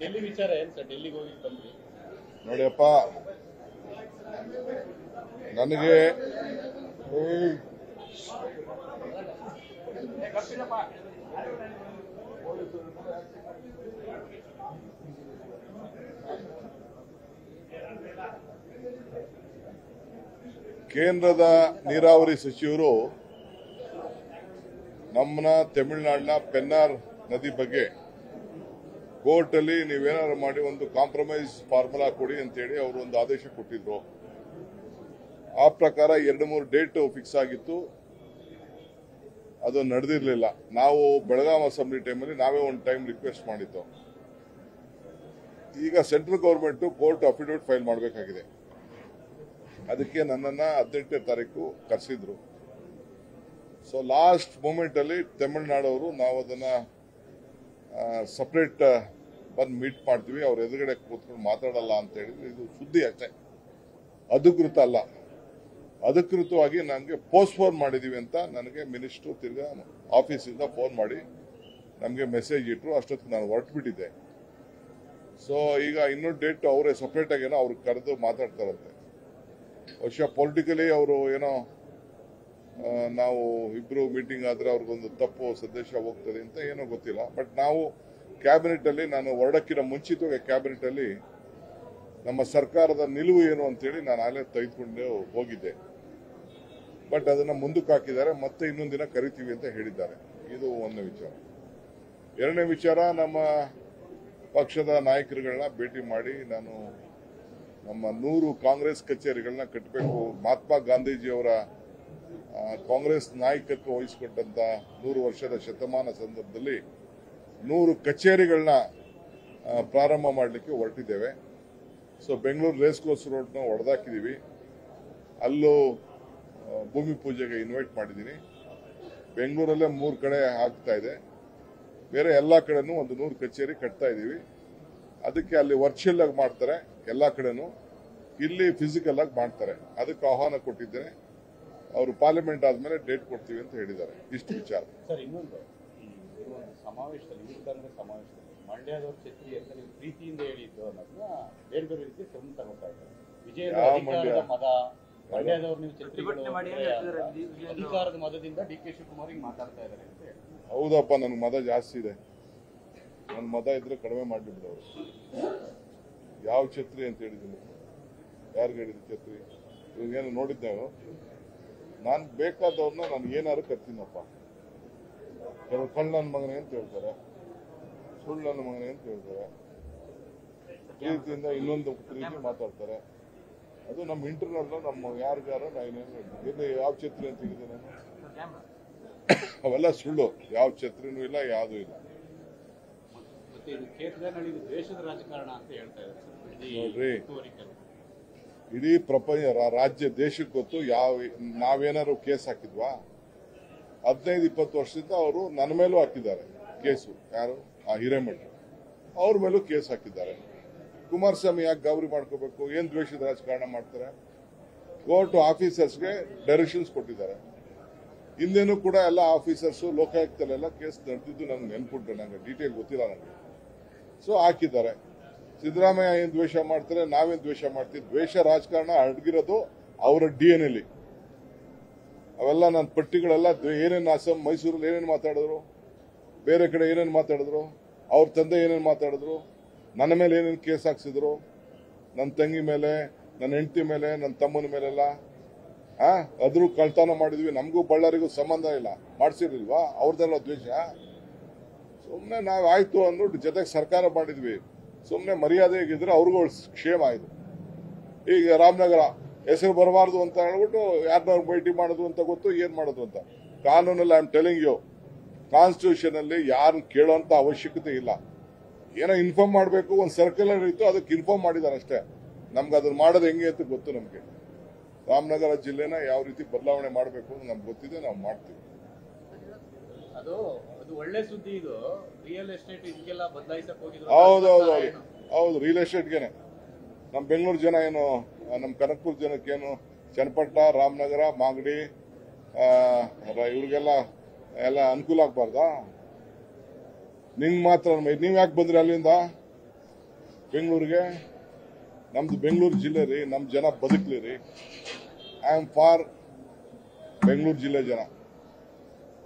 ಡೆಲ್ಲಿ ವಿಚಾರ ಏನ್ ಸರ್? ಡೆಲ್ಲಿಗೆ ಹೋಗಿ ಬಂದ್ರಿ ನೋಡಿಯಪ್ಪ, ನನಗೆ ಕೇಂದ್ರದ ನೀರಾವರಿ ಸಚಿವರು ನಮ್ಮನ್ನ ತಮಿಳುನಾಡಿನ ಪೆನ್ನಾರ್ ನದಿ ಬಗ್ಗೆ ಕೋರ್ಟ್ ಅಲ್ಲಿ ನೀವೇನಾದ್ರು ಮಾಡಿ ಒಂದು ಕಾಂಪ್ರಮೈಸ್ ಫಾರ್ಮುಲಾ ಕೊಡಿ ಅಂತೇಳಿ ಅವರು ಒಂದು ಆದೇಶ ಕೊಟ್ಟಿದ್ರು. ಆ ಪ್ರಕಾರ 2-3 ಡೇಟ್ ಫಿಕ್ಸ್ ಆಗಿತ್ತು, ಅದು ನಡೆದಿರಲಿಲ್ಲ. ನಾವು ಬೆಳಗಾಂ ಅಸೆಂಬ್ಲಿ ಟೈಮಲ್ಲಿ ನಾವೇ ಒಂದು ಟೈಮ್ ರಿಕ್ವೆಸ್ಟ್ ಮಾಡಿದ್ದು. ಈಗ central government court affidavit file ಮಾಡಬೇಕಾಗಿದೆ. ಅದಕ್ಕೆ ನನ್ನನ್ನ 18ನೇ ತಾರೀಕು ಕರೆಸಿದ್ರು. ಸೊ ಲಾಸ್ಟ್ ಮೂಮೆಂಟ್ ಅಲ್ಲಿ ತಮಿಳುನಾಡವರು ನಾವು ಅದನ್ನ ಸಪರೇಟ್ ಬಂದು ಮೀಟ್ ಮಾಡ್ತೀವಿ, ಅವ್ರ ಎದುರುಗಡೆ ಕೂತ್ಕೊಂಡು ಮಾತಾಡಲ್ಲ ಅಂತ ಹೇಳಿದ್ರೆ ಇದು ಸುದ್ದಿ ಅಷ್ಟೇ, ಅಧಿಕೃತ ಅಲ್ಲ. ಅಧಿಕೃತವಾಗಿ ನನಗೆ ಪೋಸ್ಟ್ಪೋನ್ ಮಾಡಿದೀವಿ ಅಂತ ನನಗೆ ಮಿನಿಸ್ಟ್ರು ತಿರ್ಗಾ ಆಫೀಸಿಂದ ಫೋನ್ ಮಾಡಿ ನಮಗೆ ಮೆಸೇಜ್ ಇಟ್ಟರು. ಅಷ್ಟೊತ್ತಿಗೆ ನಾನು ಹೊರಟು ಬಿಟ್ಟಿದ್ದೆ. ಸೊ ಈಗ ಇನ್ನೊಂದು ಡೇಟ್ ಅವರೇ ಸಪರೇಟ್ ಆಗಿ ಏನೋ ಅವ್ರಿಗೆ ಕರೆದು ಮಾತಾಡ್ತಾರಂತೆ. ಬಹುಶಃ ಪೊಲಿಟಿಕಲಿ ಅವರು ಏನೋ ನಾವು ಇಬ್ರು ಮೀಟಿಂಗ್ ಆದ್ರೆ ಅವ್ರಿಗೊಂದು ತಪ್ಪು ಸಂದೇಶ ಹೋಗ್ತದೆ ಅಂತ ಏನೋ ಗೊತ್ತಿಲ್ಲ. ಬಟ್ ನಾವು ಕ್ಯಾಬಿನೆಟ್ ಅಲ್ಲಿ, ನಾನು ಹೊರಡಕ್ಕಿನ ಮುಂಚಿತವಾಗಿ ಕ್ಯಾಬಿನೆಟ್ ಅಲ್ಲಿ ನಮ್ಮ ಸರ್ಕಾರದ ನಿಲುವು ಏನು ಅಂತೇಳಿ ನಾನು ಆಗಲೇ ತೆಗೆದುಕೊಂಡು ಹೋಗಿದ್ದೆ. ಬಟ್ ಅದನ್ನ ಮುಂದಕ್ಕೆ ಹಾಕಿದ್ದಾರೆ, ಮತ್ತೆ ಇನ್ನೊಂದು ದಿನ ಕರಿತೀವಿ ಅಂತ ಹೇಳಿದ್ದಾರೆ. ಇದು ಒಂದನೇ ವಿಚಾರ. ಎರಡನೇ ವಿಚಾರ, ನಮ್ಮ ಪಕ್ಷದ ನಾಯಕರುಗಳನ್ನ ಭೇಟಿ ಮಾಡಿ ನಾನು ನಮ್ಮ 100 ಕಾಂಗ್ರೆಸ್ ಕಚೇರಿಗಳನ್ನ ಕಟ್ಟಬೇಕು, ಮಹಾತ್ಮ ಗಾಂಧೀಜಿಯವರ ಕಾಂಗ್ರೆಸ್ ನಾಯಕತ್ವ ವಹಿಸಿಕೊಂಡಂತ 100 ವರ್ಷದ ಶತಮಾನ ಸಂದರ್ಭದಲ್ಲಿ 100 ಕಚೇರಿಗಳನ್ನ ಪ್ರಾರಂಭ ಮಾಡಲಿಕ್ಕೆ ಹೊರಟಿದ್ದೇವೆ. ಸೊ ಬೆಂಗಳೂರು ರೇಸ್ ಕೋರ್ಸ್ ರೋಡ್ನ ಹೊಡೆದಾಕಿದ್ದೀವಿ. ಅಲ್ಲೂ ಭೂಮಿ ಪೂಜೆಗೆ ಇನ್ವೈಟ್ ಮಾಡಿದ್ದೀನಿ. ಬೆಂಗಳೂರಲ್ಲೇ 3 ಕಡೆ ಆಗ್ತಾ ಇದೆ, ಬೇರೆ ಎಲ್ಲ ಕಡೆನೂ ಒಂದು 100 ಕಚೇರಿ ಕಟ್ತಾ ಇದ್ದೀವಿ. ಅದಕ್ಕೆ ಅಲ್ಲಿ ವರ್ಚುವಲ್ ಆಗಿ ಮಾಡ್ತಾರೆ ಎಲ್ಲ ಕಡೆನೂ, ಇಲ್ಲಿ ಫಿಸಿಕಲ್ ಆಗಿ ಮಾಡ್ತಾರೆ. ಅದಕ್ಕೆ ಆಹ್ವಾನ ಕೊಟ್ಟಿದ್ದೇನೆ. ಅವರು ಪಾರ್ಲಿಮೆಂಟ್ ಆದ್ಮೇಲೆ ಡೇಟ್ ಕೊಡ್ತೀವಿ ಅಂತ ಹೇಳಿದ್ದಾರೆ. ಇಷ್ಟು ವಿಚಾರ. ಸರ್, ಇನ್ನೊಂದು ಸಮಾವೇಶದಲ್ಲಿ, ಯೂತ್ ಕಾಂಗ್ರೆಸ್ ಸಮಾವೇಶದಲ್ಲಿ ಮಂಡ್ಯದವ್ರ ಛತ್ರಿ ಅಂತ ನೀವು ಪ್ರೀತಿಯಿಂದ ಹೇಳಿದ್ದು ಅನ್ನೋದನ್ನ ಬೇರೆ ಬೇರೆ ರೀತಿ ಕ್ರಮ ತಗೋತಾ ಇದ್ದಾರೆ. ವಿಜಯದ ಮದ ಮಂಡ್ಯದವ್ರು ನೀವು ಛತ್ರಿಗಳು ಅಧಿಕಾರದ ಮದದಿಂದ ಡಿ ಕೆ ಶಿವಕುಮಾರ್ ಮಾತಾಡ್ತಾ ಇದ್ದಾರೆ ಅಂತ ಹೇಳಿ. ಹೌದಪ್ಪ, ನನ್ಗೆ ಮದ ಜಾಸ್ತಿ ಇದೆ. ನನ್ನ ಮದ ಇದ್ರೆ ಕಡಿಮೆ ಮಾಡಿಬಿಡೋರು. ಯಾವ ಛತ್ರಿ ಅಂತ ಹೇಳಿದ್ದೀನಿ? ಯಾರಿಗೆ ಹೇಳಿದ್ರು ಛತ್ರಿ? ಇವಾಗೇನು ನೋಡಿದ್ದೇವೆ ನಾನು ಬೇಕಾದವ್ರನ್ನ ನಾನು ಏನಾದ್ರು ಕರ್ತೀನಪ್ಪ. ಕೆಲವು ಕಳ್ಳ ನನ್ನ ಮಗನೇ ಅಂತ ಹೇಳ್ತಾರೆ, ಸುಳ್ಳು ನನ್ನ ಮಗನೇ ಅಂತ ಹೇಳ್ತಾರೆ, ಪ್ರೀತಿಯಿಂದ ಇನ್ನೊಂದು ಪ್ರೀತಿ ಮಾತಾಡ್ತಾರೆ. ಅದು ನಮ್ಮ ಇಂಟರ್ನಲ್, ನಮ್ಮ ಯಾರಿಗಾರ ಇಲ್ಲಿ ಯಾವ ಛತ್ರಿ ಅಂತ ಹೇಳಿದೆ ನಾನು? ಅವೆಲ್ಲ ಸುಳ್ಳು. ಯಾವ ಛತ್ರಿನೂ ಇಲ್ಲ, ಯಾವುದೂ ಇಲ್ಲ. ಮತ್ತೆ ಇದು ಕ್ಷೇತ್ರದಲ್ಲಿ ದೇಶದ ರಾಜಕಾರಣ ಅಂತ ಹೇಳ್ತಾ ಇದ್ದಾರೆ ನೋಡ್ರಿ, ಇಡೀ ಪ್ರಪಂಚ ರಾಜ್ಯ ದೇಶಕ್ಕೆ ಗೊತ್ತು. ನಾವೇನಾದ್ರು ಕೇಸ್ ಹಾಕಿದ್ವಾ? 15-20 ವರ್ಷದಿಂದ ಅವರು ನನ್ನ ಮೇಲೂ ಹಾಕಿದ್ದಾರೆ ಕೇಸು. ಯಾರು? ಆ ಹಿರೇಮಠ ಅವ್ರ ಮೇಲೂ ಕೇಸ್ ಹಾಕಿದ್ದಾರೆ. ಕುಮಾರಸ್ವಾಮಿ ಯಾಕೆ ಗಾಬರಿ ಮಾಡ್ಕೋಬೇಕು? ಏನ್ ದ್ವೇಷದ ರಾಜಕಾರಣ ಮಾಡ್ತಾರೆ? ಕೋರ್ಟ್ ಆಫೀಸರ್ಸ್ಗೆ ಡೈರೆಕ್ಷನ್ಸ್ ಕೊಟ್ಟಿದ್ದಾರೆ. ಹಿಂದೇನೂ ಕೂಡ ಎಲ್ಲ ಆಫೀಸರ್ಸು ಲೋಕಾಯುಕ್ತಲೆಲ್ಲ ಕೇಸ್ ನಡೆದಿದ್ದು ನನಗೆ ನೆನ್ಪುಂಟು, ನನಗೆ ಡೀಟೇಲ್ ಗೊತ್ತಿಲ್ಲ ನನಗೆ. ಸೊ ಹಾಕಿದ್ದಾರೆ. ಸಿದ್ದರಾಮಯ್ಯ ಏನ್ ದ್ವೇಷ ಮಾಡ್ತಾರೆ, ನಾವೇನ್ ದ್ವೇಷ ಮಾಡ್ತೀವಿ? ದ್ವೇಷ ರಾಜಕಾರಣ ಅಡಗಿರೋದು ಅವರ DNA. ಅವೆಲ್ಲ ನನ್ನ ಪಟ್ಟಿಗಳೆಲ್ಲ ಏನೇನು ಮೈಸೂರಲ್ಲಿ ಏನೇನು ಮಾತಾಡಿದ್ರು, ಬೇರೆ ಕಡೆ ಏನೇನು ಮಾತಾಡಿದ್ರು, ಅವ್ರ ತಂದೆ ಏನೇನು ಮಾತಾಡಿದ್ರು, ನನ್ನ ಮೇಲೆ ಏನೇನು ಕೇಸ್ ಹಾಕ್ಸಿದ್ರು, ನನ್ನ ತಂಗಿ ಮೇಲೆ, ನನ್ನ ಹೆಂಡತಿ ಮೇಲೆ, ನನ್ನ ತಮ್ಮನ ಮೇಲೆಲ್ಲ ಅದ್ರೂ ಕಳ್ತನ ಮಾಡಿದ್ವಿ. ನಮಗೂ ಬಳ್ಳಾರಿಗೂ ಸಂಬಂಧ ಇಲ್ಲ, ಮಾಡ್ಸಿರ್ಲಿಲ್ವಾ? ಅವ್ರದ್ದೆಲ್ಲ ದ್ವೇಷ. ಸುಮ್ಮನೆ ನಾವು ಆಯ್ತು ಅಂದ್ಬಿಟ್ಟು ಜೊತೆಗೆ ಸರ್ಕಾರ ಮಾಡಿದ್ವಿ. ಸುಮ್ಮನೆ ಮರ್ಯಾದೆಗಿದ್ರೆ ಅವ್ರಿಗೂ ಕ್ಷೇಮ ಆಯ್ತು. ಈಗ ರಾಮನಗರ ಹೆಸರು ಬರಬಾರ್ದು ಅಂತ ಹೇಳ್ಬಿಟ್ಟು ಯಾರನ್ನ ಭೇಟಿ ಮಾಡೋದು ಅಂತ ಗೊತ್ತು, ಏನ್ ಮಾಡೋದು ಅಂತ. ಕಾನೂನಲ್ಲಿ I am telling you, constitution ಅಲ್ಲಿ ಯಾರು ಕೇಳೋಂತ ಅವಶ್ಯಕತೆ ಇಲ್ಲ. ಏನೋ ಇನ್ಫಾರ್ಮ್ ಮಾಡಬೇಕು, ಒಂದು ಸರ್ಕ್ಯುಲರ್ ಇತ್ತು, ಅದಕ್ಕೆ ಇನ್ಫಾರ್ಮ್ ಮಾಡಿದಾರೆ ಅಷ್ಟೇ. ನಮ್ಗೆ ಅದನ್ನ ಮಾಡೋದು ಹೆಂಗೆ ಅಂತ ಗೊತ್ತು. ನಮ್ಗೆ ರಾಮನಗರ ಜಿಲ್ಲೆನ ಯಾವ ರೀತಿ ಬದಲಾವಣೆ ಮಾಡಬೇಕು ಅಂತ ನಮ್ಗೆ ಗೊತ್ತಿದೆ, ನಾವು ಮಾಡ್ತೀವಿ. ಅದು ಒಳ್ಳೆ ಸುದ್ದಿ. ಇದು ರಿಯಲ್ ಎಸ್ಟೇಟ್ ಇದಕ್ಕೆಲ್ಲ ಬದಲಾಯಿಸಕ್ಕೆ ಹೋಗಿದ್ರು. ಹೌದು, ರಿಯಲ್ ಎಸ್ಟೇಟ್ಗೆನೆ ನಮ್ಮ ಬೆಂಗಳೂರು ಜನ ಏನು, ನಮ್ಮ ಕನಕಪುರ ಜನಕ್ಕೇನು ಚನ್ನಪಟ್ಟ, ರಾಮನಗರ, ಮಾಗಡಿ ಇವ್ರಿಗೆಲ್ಲ ಅನುಕೂಲ ಆಗ್ಬಾರ್ದಾ? ನಿಂಗೆ ಮಾತ್ರ ನೀವು ಯಾಕೆ ಬಂದ್ರಿ ಅಲ್ಲಿಂದ ಬೆಂಗಳೂರಿಗೆ? ನಮ್ದು ಬೆಂಗಳೂರು ಜಿಲ್ಲೆ ರೀ, ನಮ್ಮ ಜನ ಬದುಕಲಿ ರೀ. ಐ ಆಮ್ ಫಾರ್ ಬೆಂಗಳೂರು ಜಿಲ್ಲೆ ಜನ.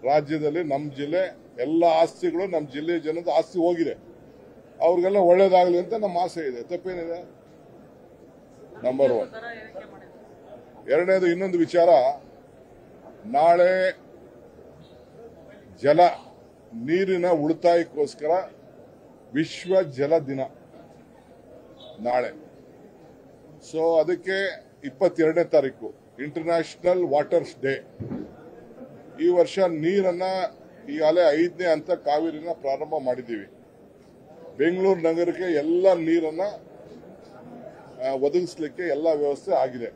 ರಾಜ್ಯದಲ್ಲಿ ನಮ್ಮ ಜಿಲ್ಲೆ ಎಲ್ಲ ಆಸ್ತಿಗಳು ನಮ್ಮ ಜಿಲ್ಲೆ ಜನದ ಆಸ್ತಿ ಹೋಗಿದೆ, ಅವ್ರಿಗೆಲ್ಲ ಒಳ್ಳೇದಾಗಲಿ ಅಂತ ನಮ್ಮ ಆಸೆ ಇದೆ. ತಪ್ಪೇನಿದೆ? ನಂಬರ್ 1. ಎರಡನೇದು ಇನ್ನೊಂದು ವಿಚಾರ, ನಾಳೆ ನೀರಿನ ಉಳಿತಾಯಕ್ಕೋಸ್ಕರ ವಿಶ್ವ ಜಲ ದಿನ ನಾಳೆ. ಸೊ ಅದಕ್ಕೆ 22ನೇ ತಾರೀಕು ಇಂಟರ್ನ್ಯಾಷನಲ್ ವಾಟರ್ಸ್ ಡೇ. ಈ ವರ್ಷ ನೀರನ್ನ ಈಗಾಗಲೇ 5ನೇ ಹಂತ ಕಾವೇರಿನ ಪ್ರಾರಂಭ ಮಾಡಿದ್ದೀವಿ. ಬೆಂಗಳೂರು ನಗರಕ್ಕೆ ಎಲ್ಲ ನೀರನ್ನ ಒದಗಿಸಲಿಕ್ಕೆ ಎಲ್ಲ ವ್ಯವಸ್ಥೆ ಆಗಿದೆ.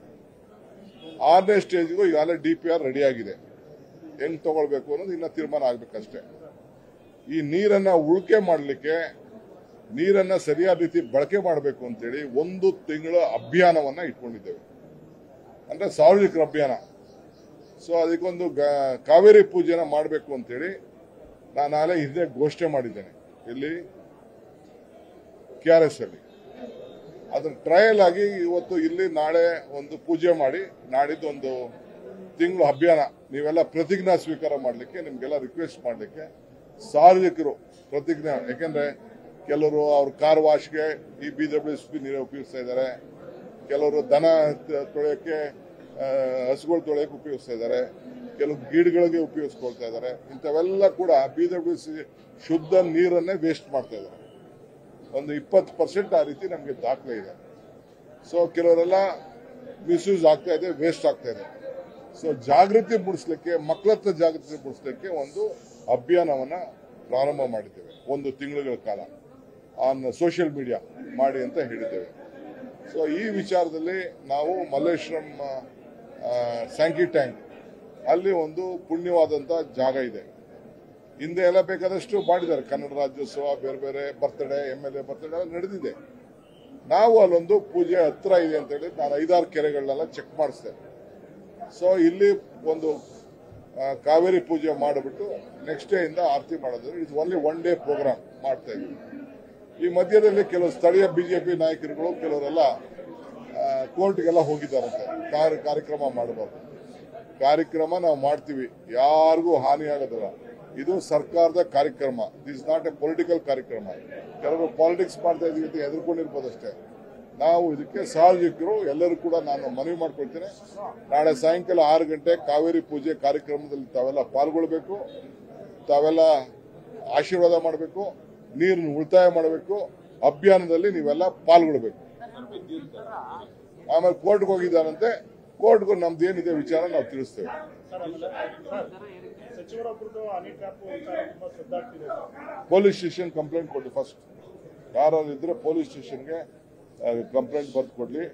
6ನೇ ಸ್ಟೇಜ್ಗೂ ಈಗಾಗಲೇ DPR ರೆಡಿ ಆಗಿದೆ. ಹೆಂಗ್ ತಗೊಳ್ಬೇಕು ಅನ್ನೋದು ಇನ್ನ ತೀರ್ಮಾನ ಆಗ್ಬೇಕಷ್ಟೇ. ಈ ನೀರನ್ನ ಉಳಿಕೆ ಮಾಡಲಿಕ್ಕೆ, ನೀರನ್ನ ಸರಿಯಾದ ರೀತಿ ಬಳಕೆ ಮಾಡಬೇಕು ಅಂತೇಳಿ 1 ತಿಂಗಳ ಅಭಿಯಾನವನ್ನ ಇಟ್ಕೊಂಡಿದ್ದೇವೆ, ಅಂದ್ರೆ ಸಾರ್ವಜನಿಕರ ಅಭಿಯಾನ. ಸೊ ಅದಕ್ಕೊಂದು ಕಾವೇರಿ ಪೂಜೆನ ಮಾಡಬೇಕು ಅಂತೇಳಿ ನಾನು ನಾಳೆ ಹಿಂದೆ ಘೋಷಣೆ ಮಾಡಿದ್ದೇನೆ. ಇಲ್ಲಿ KRS ಅಲ್ಲಿ ಅದನ್ನ ಟ್ರಯಲ್ ಆಗಿ ಇವತ್ತು ಇಲ್ಲಿ ನಾಳೆ ಒಂದು ಪೂಜೆ ಮಾಡಿ, ನಾಡಿದ್ದು ಒಂದು ತಿಂಗಳು ಅಭಿಯಾನ ನೀವೆಲ್ಲ ಪ್ರತಿಜ್ಞಾ ಸ್ವೀಕಾರ ಮಾಡಲಿಕ್ಕೆ, ನಿಮ್ಗೆಲ್ಲ ರಿಕ್ವೆಸ್ಟ್ ಮಾಡಲಿಕ್ಕೆ ಸಾರ್ವಜನಿಕರು ಪ್ರತಿಜ್ಞೆ. ಯಾಕೆಂದ್ರೆ ಕೆಲವರು ಅವ್ರ ಕಾರ್ ವಾಶ್ಗೆ ಈ BWSP ನೀರೇ ಉಪಯೋಗಿಸ್ತಾ ಇದ್ದಾರೆ, ಕೆಲವರು ದನ ತೊಳೆಯೋಕ್ಕೆ ಹಸುಗಳು ತೊಳೆಯೋಕೆ ಉಪಯೋಗಿಸ್ತಾ ಇದ್ದಾರೆ, ಕೆಲವು ಗಿಡಗಳಿಗೆ ಉಪಯೋಗಿಸ್ಕೊಳ್ತಾ ಇದ್ದಾರೆ. ಇಂಥವೆಲ್ಲ ಕೂಡ BWSP ಶುದ್ಧ ನೀರನ್ನೇ ವೇಸ್ಟ್ ಮಾಡ್ತಾ ಇದ್ದಾರೆ. ಒಂದು 20% ಆ ರೀತಿ ನಮಗೆ ದಾಖಲೆ ಇದೆ. ಸೊ ಕೆಲವರೆಲ್ಲ ಮಿಸ್ಯೂಸ್ ಆಗ್ತಾ ಇದೆ, ವೇಸ್ಟ್ ಆಗ್ತಾ ಇದೆ. ಸೊ ಜಾಗೃತಿ ಮೂಡಿಸ್ಲಿಕ್ಕೆ, ಮಕ್ಕಳ ಹತ್ರ ಜಾಗೃತಿ ಮೂಡಿಸ್ಲಿಕ್ಕೆ ಒಂದು ಅಭಿಯಾನವನ್ನ ಪ್ರಾರಂಭ ಮಾಡಿದ್ದೇವೆ. 1 ತಿಂಗಳ ಕಾಲ ಆನ್ ಸೋಷಿಯಲ್ ಮೀಡಿಯಾ ಮಾಡಿ ಅಂತ ಹೇಳಿದ್ದೇವೆ. ಸೊ ಈ ವಿಚಾರದಲ್ಲಿ ನಾವು ಮಲ್ಲೇಶ್ವರಂ ಸ್ಯಾಂಕಿ ಟ್ಯಾಂಕ್ ಅಲ್ಲಿ ಒಂದು ಪುಣ್ಯವಾದಂತ ಜಾಗ ಇದೆ. ಹಿಂದೆ ಎಲ್ಲ ಬೇಕಾದಷ್ಟು ಮಾಡಿದ್ದಾರೆ, ಕನ್ನಡ ರಾಜ್ಯೋತ್ಸವ, ಬೇರೆ ಬೇರೆ ಬರ್ತಡೇ, MLA ಬರ್ತಡೇ ಎಲ್ಲ ನಡೆದಿದೆ. ನಾವು ಅಲ್ಲೊಂದು ಪೂಜೆ ಹತ್ರ ಇದೆ ಅಂತ ಹೇಳಿ ನಾನು 5-6 ಕೆರೆಗಳನ್ನೆಲ್ಲ ಚೆಕ್ ಮಾಡಿಸಿದೆ. ಸೊ ಇಲ್ಲಿ ಒಂದು ಕಾವೇರಿ ಪೂಜೆ ಮಾಡಿಬಿಟ್ಟು ನೆಕ್ಸ್ಟ್ ಡೇ ಇಂದ ಆರತಿ ಮಾಡೋದು. ಇಟ್ಸ್ ಓನ್ಲಿ 1 ಡೇ ಪ್ರೋಗ್ರಾಮ್ ಮಾಡ್ತಾ ಇದ್ದೀವಿ. ಈ ಮಧ್ಯದಲ್ಲಿ ಕೆಲವು ಸ್ಥಳೀಯ BJP ನಾಯಕರುಗಳು ಕೆಲವರೆಲ್ಲ ಕೋರ್ಟ್ಗೆಲ್ಲ ಹೋಗಿದ್ದಾರಂತೆ, ಕಾರ್ಯಕ್ರಮ ಮಾಡಬಾರ್ದು. ಕಾರ್ಯಕ್ರಮ ನಾವು ಮಾಡ್ತೀವಿ, ಯಾರಿಗೂ ಹಾನಿ ಆಗೋದಿಲ್ಲ. ಇದು ಸರ್ಕಾರದ ಕಾರ್ಯಕ್ರಮ, ದಿಸ್ ನಾಟ್ ಎ ಪೊಲಿಟಿಕಲ್ ಕಾರ್ಯಕ್ರಮ. ಕೆಲವರು ಪಾಲಿಟಿಕ್ಸ್ ಮಾಡ್ತಾ ಇದೀವಿ ಅಂತ ಎದುರ್ಕೊಂಡಿರ್ಬೋದಷ್ಟೇ. ನಾವು ಇದಕ್ಕೆ ಸಾರ್ವಜನಿಕರು ಎಲ್ಲರೂ ಕೂಡ ನಾನು ಮನವಿ ಮಾಡ್ಕೊಳ್ತೇನೆ, ನಾಳೆ ಸಾಯಂಕಾಲ 6 ಗಂಟೆ ಕಾವೇರಿ ಪೂಜೆ ಕಾರ್ಯಕ್ರಮದಲ್ಲಿ ತಾವೆಲ್ಲ ಪಾಲ್ಗೊಳ್ಬೇಕು, ತಾವೆಲ್ಲ ಆಶೀರ್ವಾದ ಮಾಡಬೇಕು, ನೀರನ್ನು ಉಳಿತಾಯ ಮಾಡಬೇಕು, ಅಭಿಯಾನದಲ್ಲಿ ನೀವೆಲ್ಲ ಪಾಲ್ಗೊಳ್ಬೇಕು. ಆಮೇಲೆ ಕೋರ್ಟ್ಗೆ ಹೋಗಿದ್ದಾರಂತೆ, ಕೋರ್ಟ್ಗೂ ನಮ್ದು ಏನಿದೆ ವಿಚಾರ ನಾವು ತಿಳಿಸ್ತೇವೆ. ಪೊಲೀಸ್ ಸ್ಟೇಷನ್ ಕಂಪ್ಲೇಂಟ್ ಕೊಡಿ ಫಸ್ಟ್. ಯಾರು ಇದ್ರೆ ಪೊಲೀಸ್ ಸ್ಟೇಷನ್ಗೆ ಕಂಪ್ಲೇಂಟ್ ಬರ್ದು ಕೊಡ್ಲಿ,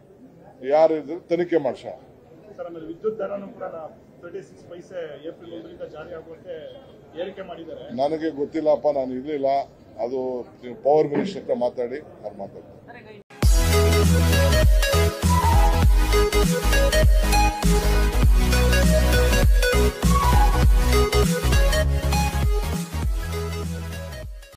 ಯಾರು ಇದ್ರೆ ತನಿಖೆ ಮಾಡ್ಸ. ವಿದ್ಯುತ್ ದರನು ಕೂಡ 36 ಪೈಸೆ ಏಪ್ರಿಲ್ 1ರಿಂದ ಜಾರಿ ಆಗುವಂತೆ ಏರಿಕೆ ಮಾಡಿದ್ದಾರೆ. ನನಗೆ ಗೊತ್ತಿಲ್ಲಪ್ಪ, ನಾನು ಇರ್ಲಿಲ್ಲ. ಅದು ಪವರ್ ಮಿನಿಸ್ಟರ್ ಹತ್ರ ಮಾತಾಡಿ ಅವ್ರು ಮಾತಾಡ್ತಾರೆ.